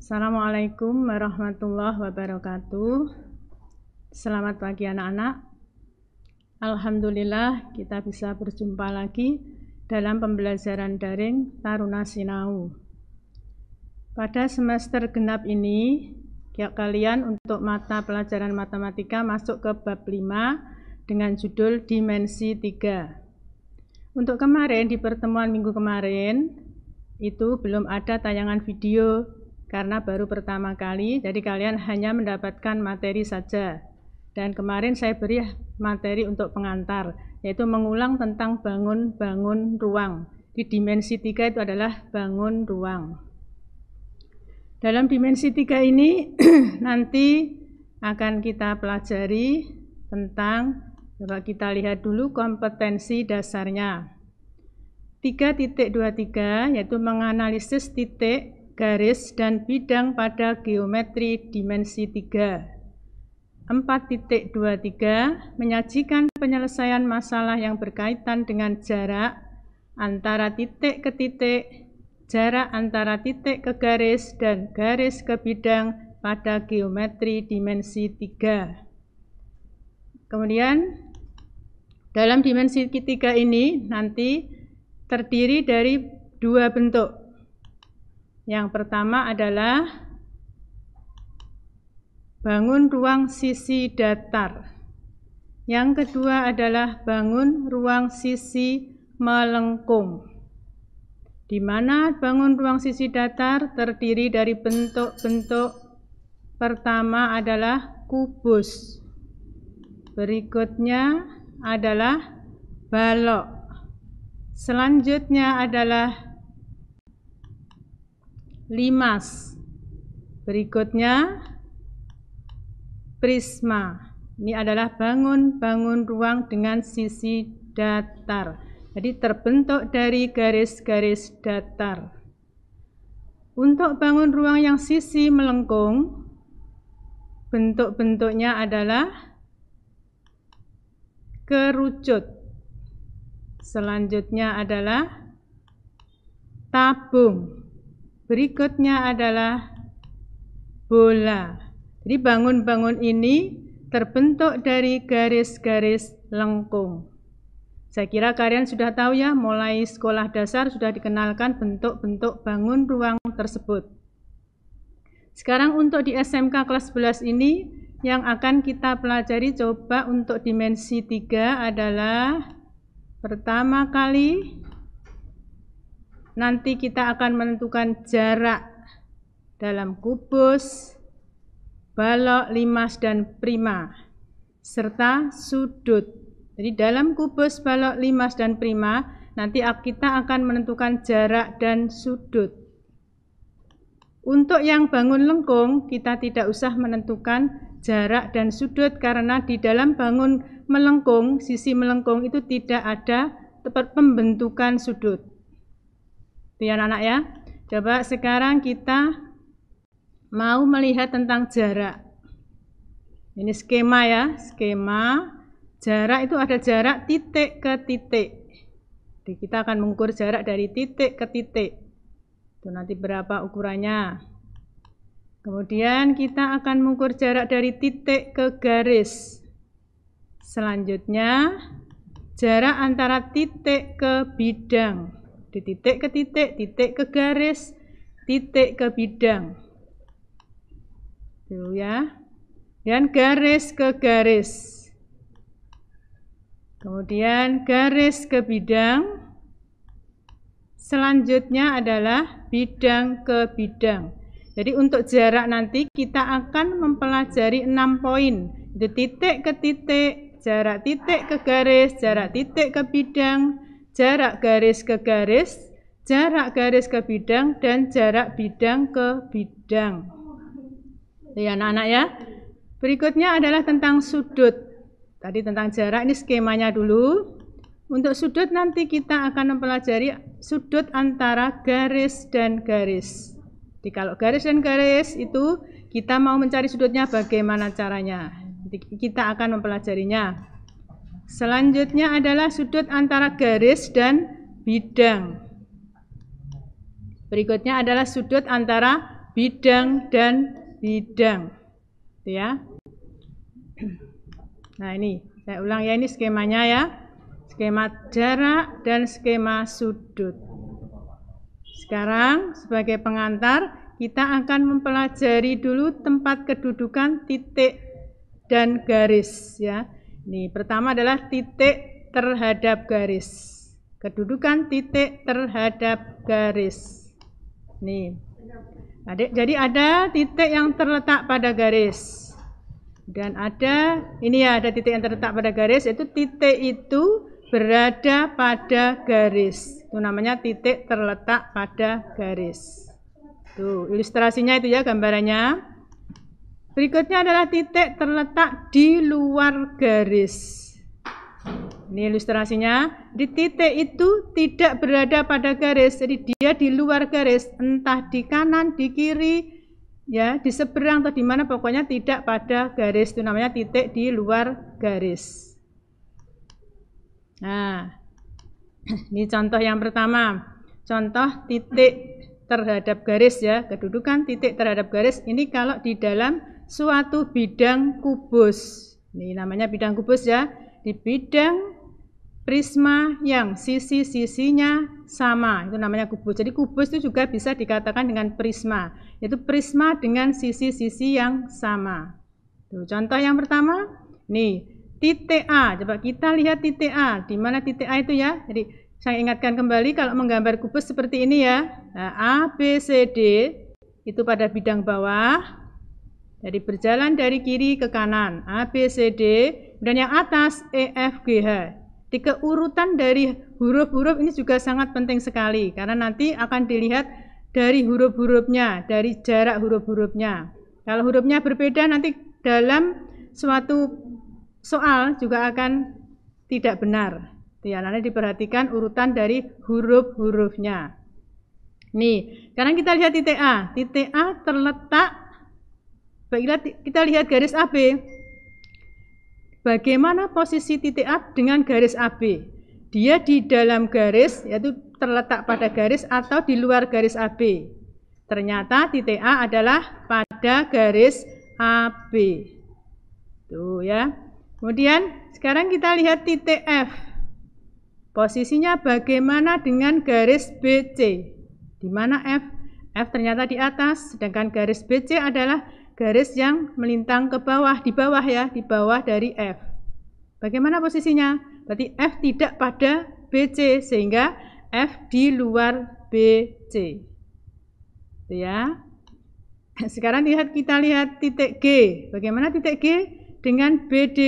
Assalamualaikum warahmatullahi wabarakatuh. Selamat pagi anak-anak. Alhamdulillah kita bisa berjumpa lagi dalam pembelajaran daring Taruna Sinau. Pada semester genap ini, kalian untuk mata pelajaran matematika masuk ke bab 5 dengan judul Dimensi 3. Untuk kemarin, di pertemuan minggu kemarin, itu belum ada tayangan video karena baru pertama kali, jadi kalian hanya mendapatkan materi saja. Dan kemarin saya beri materi untuk pengantar, yaitu mengulang tentang bangun ruang. Di dimensi 3 itu adalah bangun ruang. Dalam dimensi 3 ini nanti akan kita pelajari tentang, coba kita lihat dulu kompetensi dasarnya. 3.23 yaitu menganalisis titik, garis, dan bidang pada geometri dimensi 3. 4.23 menyajikan penyelesaian masalah yang berkaitan dengan jarak antara titik ke titik, jarak antara titik ke garis, dan garis ke bidang pada geometri dimensi 3. Kemudian dalam dimensi 3 ini nanti terdiri dari dua bentuk. Yang pertama adalah bangun ruang sisi datar. Yang kedua adalah bangun ruang sisi melengkung. Di mana bangun ruang sisi datar terdiri dari bentuk-bentuk. Pertama adalah kubus. Berikutnya adalah balok. Selanjutnya adalah limas. Berikutnya prisma. Ini adalah bangun ruang dengan sisi datar. Jadi terbentuk dari garis-garis datar. Untuk bangun ruang yang sisi melengkung, bentuk-bentuknya adalah kerucut. Selanjutnya adalah tabung. Berikutnya adalah bola. Jadi bangun-bangun ini terbentuk dari garis-garis lengkung. Saya kira kalian sudah tahu ya, mulai sekolah dasar sudah dikenalkan bentuk-bentuk bangun ruang tersebut. Sekarang untuk di SMK kelas 11 ini yang akan kita pelajari, coba untuk dimensi 3 adalah pertama kali nanti kita akan menentukan jarak dalam kubus, balok, limas, dan prima, serta sudut. Jadi dalam kubus, balok, limas, dan prima, nanti kita akan menentukan jarak dan sudut. Untuk yang bangun lengkung, kita tidak usah menentukan jarak dan sudut, karena di dalam bangun melengkung, sisi melengkung itu tidak ada pembentukan sudut. Itu ya anak-anak ya. Coba sekarang kita mau melihat tentang jarak. Ini skema ya, skema jarak itu ada jarak titik ke titik. Jadi kita akan mengukur jarak dari titik ke titik. Itu nanti berapa ukurannya. Kemudian kita akan mengukur jarak dari titik ke garis. Selanjutnya jarak antara titik ke bidang. Di titik ke titik, titik ke garis, titik ke bidang. Tuh ya. Dan garis ke garis. Kemudian garis ke bidang. Selanjutnya adalah bidang ke bidang. Jadi untuk jarak nanti kita akan mempelajari 6 poin. Itu titik ke titik, jarak titik ke garis, jarak titik ke bidang, jarak garis ke garis, jarak garis ke bidang, dan jarak bidang ke bidang. Ya anak-anak ya. Berikutnya adalah tentang sudut. Tadi tentang jarak, ini skemanya dulu. Untuk sudut nanti kita akan mempelajari sudut antara garis dan garis. Jadi kalau garis dan garis itu kita mau mencari sudutnya bagaimana caranya. Nanti kita akan mempelajarinya. Selanjutnya adalah sudut antara garis dan bidang. Berikutnya adalah sudut antara bidang, dan bidang. Itu ya. Nah ini, saya ulang ya, ini skemanya ya. Skema jarak dan skema sudut. Sekarang sebagai pengantar, kita akan mempelajari dulu tempat kedudukan titik dan garis ya. Ini pertama adalah titik terhadap garis. Kedudukan titik terhadap garis. Nih. Jadi ada titik yang terletak pada garis. Dan ada ini ya, ada titik yang terletak pada garis, itu titik itu berada pada garis. Itu namanya titik terletak pada garis. Tuh, ilustrasinya itu ya gambarannya. Berikutnya adalah titik terletak di luar garis. Ini ilustrasinya. Di titik itu tidak berada pada garis, jadi dia di luar garis, entah di kanan, di kiri, ya, di seberang atau di mana, pokoknya tidak pada garis. Itu namanya titik di luar garis. Nah, ini contoh yang pertama. Contoh titik terhadap garis ya, kedudukan titik terhadap garis. Ini kalau di dalam suatu bidang kubus. Ini namanya bidang kubus ya. Di bidang prisma yang sisi-sisinya sama, itu namanya kubus. Jadi kubus itu juga bisa dikatakan dengan prisma, yaitu prisma dengan sisi-sisi yang sama. Tuh, contoh yang pertama, nih titik A. Coba kita lihat titik A. Di mana titik A itu ya? Jadi saya ingatkan kembali kalau menggambar kubus seperti ini ya. Nah, A, B, C, D itu pada bidang bawah. Jadi berjalan dari kiri ke kanan, A, B, C, D, dan yang atas E, F, G, H. Di keurutan dari huruf-huruf ini juga sangat penting sekali, karena nanti akan dilihat dari huruf-hurufnya, dari jarak huruf-hurufnya. Kalau hurufnya berbeda, nanti dalam suatu soal juga akan tidak benar. Ya, nanti diperhatikan urutan dari huruf-hurufnya. Nih, sekarang kita lihat titik A. Titik A terletak, baiklah kita lihat garis AB. Bagaimana posisi titik A dengan garis AB? Dia di dalam garis, yaitu terletak pada garis atau di luar garis AB. Ternyata titik A adalah pada garis AB. Tuh ya. Kemudian sekarang kita lihat titik F. Posisinya bagaimana dengan garis BC? Di mana F? F ternyata di atas, sedangkan garis BC adalah garis yang melintang ke bawah, di bawah ya, di bawah dari F. Bagaimana posisinya? Berarti F tidak pada BC, sehingga F di luar BC. Itu ya. Sekarang kita lihat titik G. Bagaimana titik G dengan BD?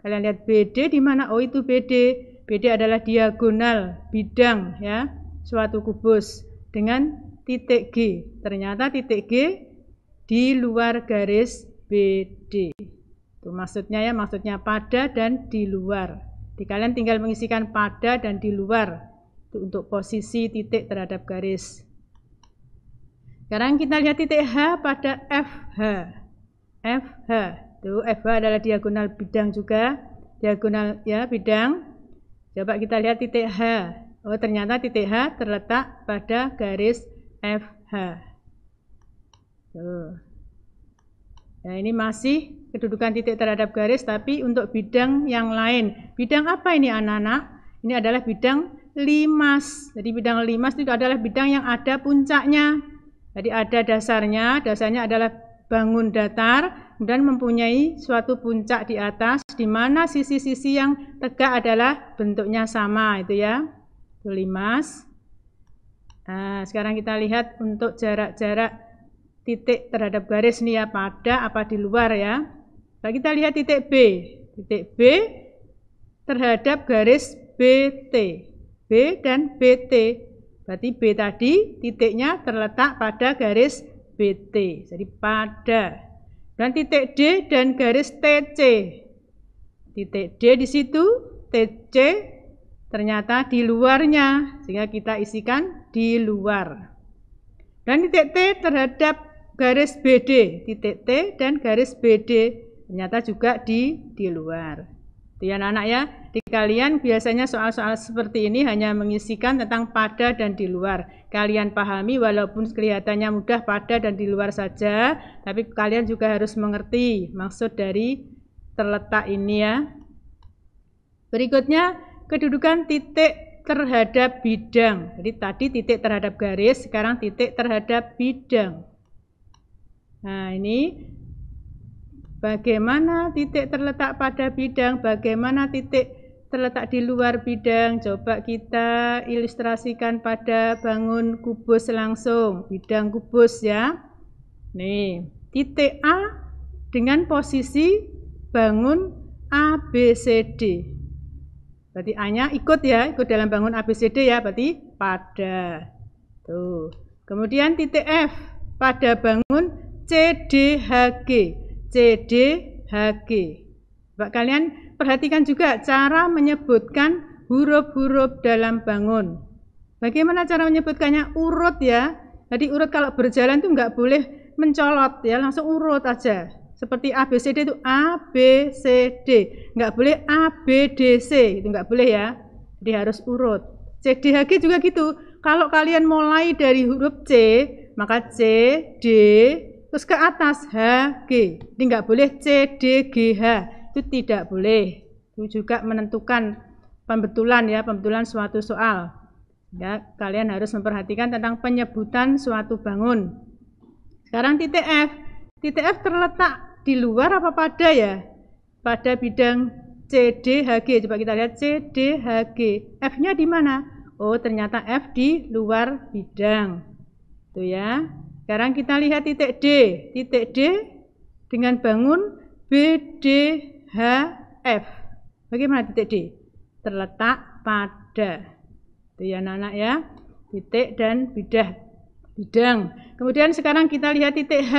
Kalian lihat BD di mana? Oh, itu BD. BD adalah diagonal bidang ya, suatu kubus dengan titik G. Ternyata titik G di luar garis BD. Itu maksudnya ya, maksudnya pada dan di luar. Jadi kalian tinggal mengisikan pada dan di luar itu untuk posisi titik terhadap garis. Sekarang kita lihat titik H pada FH. FH. Itu FH adalah diagonal bidang juga, diagonal ya bidang. Coba kita lihat titik H. Oh, ternyata titik H terletak pada garis FH. Tuh. Nah, ini masih kedudukan titik terhadap garis, tapi untuk bidang yang lain. Bidang apa ini anak-anak? Ini adalah bidang limas. Jadi bidang limas itu adalah bidang yang ada puncaknya. Jadi ada dasarnya, dasarnya adalah bangun datar, dan mempunyai suatu puncak di atas, di mana sisi-sisi yang tegak adalah bentuknya sama, itu ya. Itu limas. Nah, sekarang kita lihat untuk jarak-jarak titik terhadap garis nih ya, pada apa di luar ya. Nah, kita lihat titik B. Titik B terhadap garis BT. B dan BT. Berarti B tadi titiknya terletak pada garis BT. Jadi pada. Dan titik D dan garis TC. Titik D di situ, TC ternyata di luarnya, sehingga kita isikan di luar. Dan titik T terhadap garis BD, titik T dan garis BD ternyata juga di luar. Itu ya anak-anak ya. Di kalian biasanya soal-soal seperti ini hanya mengisikan tentang pada dan di luar. Kalian pahami walaupun kelihatannya mudah pada dan di luar saja, tapi kalian juga harus mengerti maksud dari terletak ini ya. Berikutnya kedudukan titik terhadap bidang. Jadi tadi titik terhadap garis, sekarang titik terhadap bidang. Nah ini bagaimana titik terletak pada bidang, bagaimana titik terletak di luar bidang. Coba kita ilustrasikan pada bangun kubus langsung, bidang kubus ya. Nih, titik A dengan posisi bangun ABCD. Berarti A-nya ikut ya, ikut dalam bangun ABCD ya, berarti pada. Tuh. Kemudian titik F pada bangun CDHG. CDHG. Coba kalian perhatikan juga cara menyebutkan huruf-huruf dalam bangun. Bagaimana cara menyebutkannya? Urut ya. Jadi urut kalau berjalan itu nggak boleh mencolot ya, langsung urut aja. Seperti ABCD itu ABCD, nggak boleh ABDC, itu nggak boleh ya. Jadi harus urut. CDHG juga gitu. Kalau kalian mulai dari huruf C, maka C, D, terus ke atas HG. Jadi nggak boleh CDGH, itu tidak boleh. Itu juga menentukan pembetulan ya, pembetulan suatu soal. Ya, kalian harus memperhatikan tentang penyebutan suatu bangun. Sekarang titik F. Titik F terletak di luar apa pada ya? Pada bidang CDHG. Coba kita lihat CDHG. F-nya di mana? Oh, ternyata F di luar bidang. Tuh ya. Sekarang kita lihat titik D. Titik D dengan bangun BDHF. Bagaimana titik D? Terletak pada. Itu ya anak-anak ya. Titik dan bidang. Kemudian sekarang kita lihat titik H.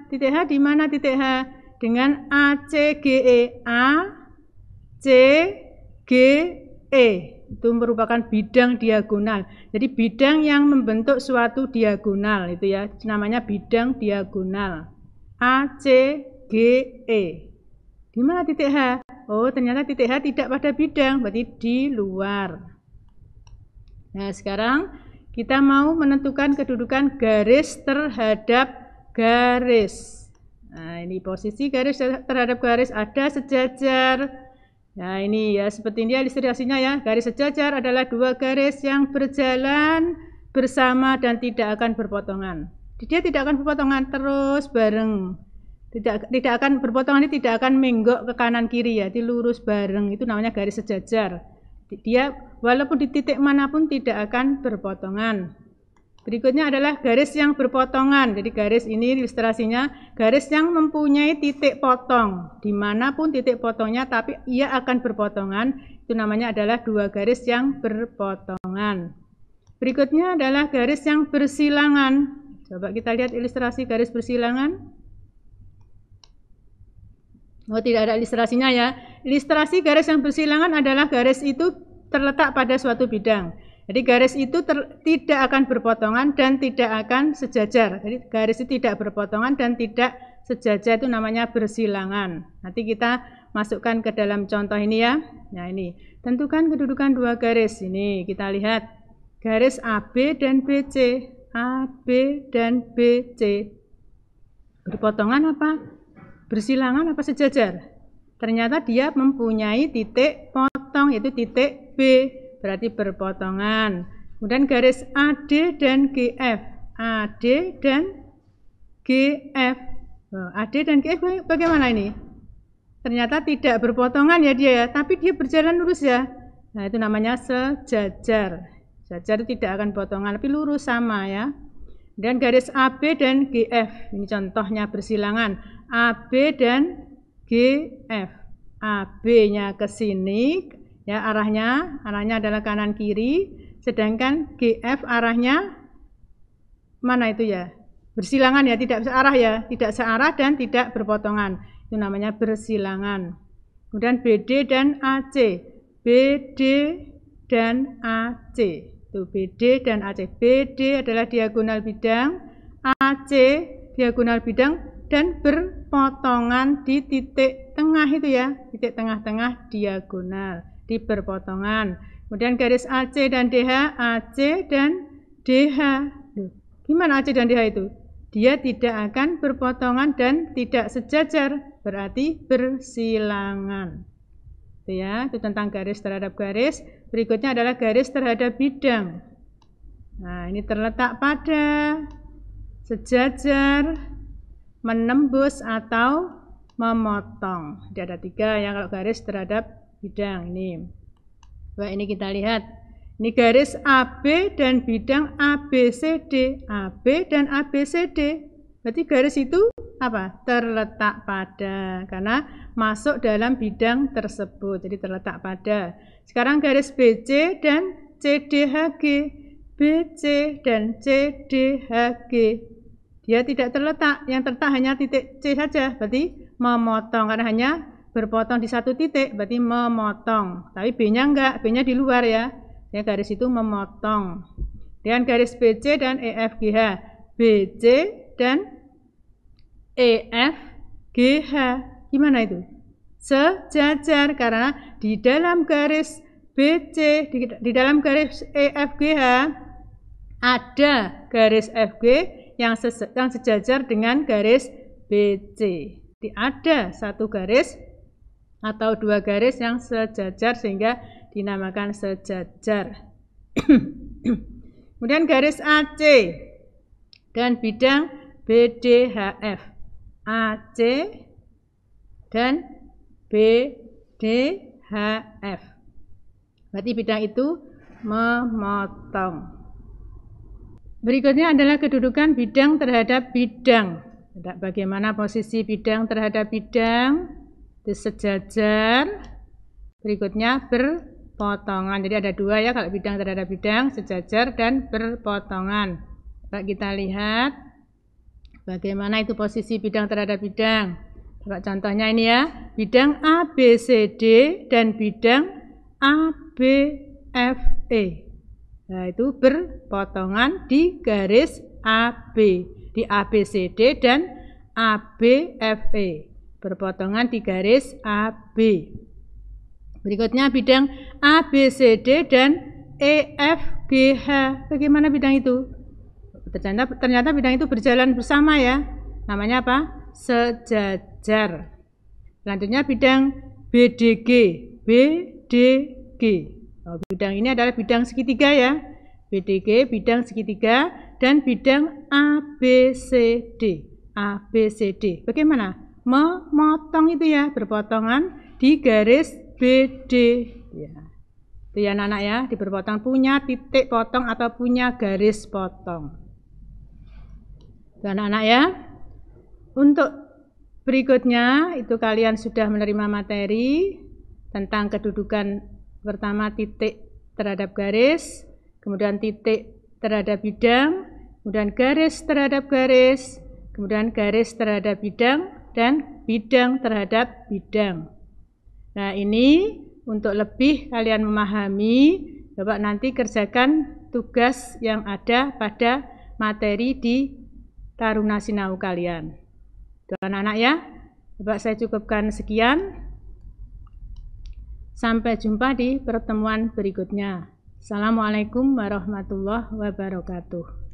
Titik H di mana titik H? Dengan ACGE. ACGE. Itu merupakan bidang diagonal. Jadi bidang yang membentuk suatu diagonal itu ya, namanya bidang diagonal. ACGE. Di mana titik H? Oh, ternyata titik H tidak pada bidang, berarti di luar. Nah, sekarang kita mau menentukan kedudukan garis terhadap garis. Nah, ini posisi garis terhadap garis ada sejajar. Nah ini ya seperti ini ilustrasinya ya. Garis sejajar adalah dua garis yang berjalan bersama dan tidak akan berpotongan. Dia tidak akan berpotongan, terus bareng. Tidak akan berpotongan, ini tidak akan menggok ke kanan kiri ya, dilurus bareng. Itu namanya garis sejajar. Dia walaupun di titik manapun tidak akan berpotongan. Berikutnya adalah garis yang berpotongan. Jadi garis ini ilustrasinya garis yang mempunyai titik potong. Dimanapun titik potongnya tapi ia akan berpotongan. Itu namanya adalah dua garis yang berpotongan. Berikutnya adalah garis yang bersilangan. Coba kita lihat ilustrasi garis bersilangan. Oh, tidak ada ilustrasinya ya. Ilustrasi garis yang bersilangan adalah garis itu terletak pada suatu bidang. Jadi garis itu tidak akan berpotongan dan tidak akan sejajar. Jadi garis itu tidak berpotongan dan tidak sejajar, itu namanya bersilangan. Nanti kita masukkan ke dalam contoh ini ya. Nah ini, tentukan kedudukan dua garis. Ini kita lihat garis AB dan BC. AB dan BC. Berpotongan apa? Bersilangan apa sejajar? Ternyata dia mempunyai titik potong, yaitu titik B. Berarti berpotongan. Kemudian garis AD dan GF. AD dan GF. AD dan GF bagaimana ini? Ternyata tidak berpotongan ya dia ya, tapi dia berjalan lurus ya. Nah itu namanya sejajar. Sejajar itu tidak akan potongan, tapi lurus sama ya. Dan garis AB dan GF. Ini contohnya bersilangan. AB dan GF. AB-nya ke sini. Ya, arahnya adalah kanan kiri, sedangkan GF arahnya mana itu ya? Bersilangan ya, tidak searah ya, tidak searah dan tidak berpotongan. Itu namanya bersilangan. Kemudian BD dan AC. BD dan AC. Itu BD dan AC. BD adalah diagonal bidang, AC diagonal bidang dan berpotongan di titik tengah itu ya, titik tengah-tengah diagonal, di berpotongan. Kemudian garis AC dan DH, AC dan DH. Loh, gimana AC dan DH itu? Dia tidak akan berpotongan dan tidak sejajar, berarti bersilangan. Itu ya, itu tentang garis terhadap garis. Berikutnya adalah garis terhadap bidang. Nah, ini terletak pada, sejajar, menembus atau memotong. Jadi ada 3 ya kalau garis terhadap bidang ini. Baik, ini kita lihat. Ini garis AB dan bidang ABCD. AB dan ABCD. Berarti garis itu apa? Terletak pada, karena masuk dalam bidang tersebut. Jadi terletak pada. Sekarang garis BC dan CDHG. BC dan CDHG. Dia tidak terletak. Yang terletak hanya titik C saja. Berarti memotong, karena hanya berpotong di satu titik, berarti memotong. Tapi B-nya enggak, B-nya di luar ya. Ya, garis itu memotong. Dan garis BC dan EFGH. BC dan EFGH. Gimana itu? Sejajar, karena di dalam garis BC, di dalam garis EFGH ada garis FG yang sejajar dengan garis BC. Jadi ada satu garis atau 2 garis yang sejajar sehingga dinamakan sejajar. Kemudian garis AC dan bidang BDHF. AC dan BDHF. Berarti bidang itu memotong. Berikutnya adalah kedudukan bidang terhadap bidang. Bagaimana posisi bidang terhadap bidang? Itu sejajar. Berikutnya berpotongan. Jadi ada 2 ya kalau bidang terhadap bidang, sejajar dan berpotongan. Coba kita lihat bagaimana itu posisi bidang terhadap bidang. Coba contohnya ini ya, bidang ABCD dan bidang ABFE. Nah, itu berpotongan di garis AB, di ABCD dan ABFE. Berpotongan di garis AB. Berikutnya bidang ABCD dan EFGH. Bagaimana bidang itu? Ternyata bidang itu berjalan bersama ya. Namanya apa? Sejajar. Selanjutnya bidang BDG. BDG. Bidang ini adalah bidang segitiga ya. BDG, bidang segitiga, dan bidang ABCD. ABCD. Bagaimana? Memotong itu ya, berpotongan di garis BD. Ya. Itu ya anak-anak ya, di berpotong punya titik potong atau punya garis potong. Itu anak-anak ya. Untuk berikutnya itu kalian sudah menerima materi tentang kedudukan. Pertama titik terhadap garis, kemudian titik terhadap bidang, kemudian garis terhadap garis, kemudian garis terhadap bidang, dan bidang terhadap bidang. Nah, ini untuk lebih kalian memahami, coba nanti kerjakan tugas yang ada pada materi di Taruna Sinau kalian. Itu anak-anak ya. Coba saya cukupkan sekian. Sampai jumpa di pertemuan berikutnya. Assalamualaikum warahmatullahi wabarakatuh.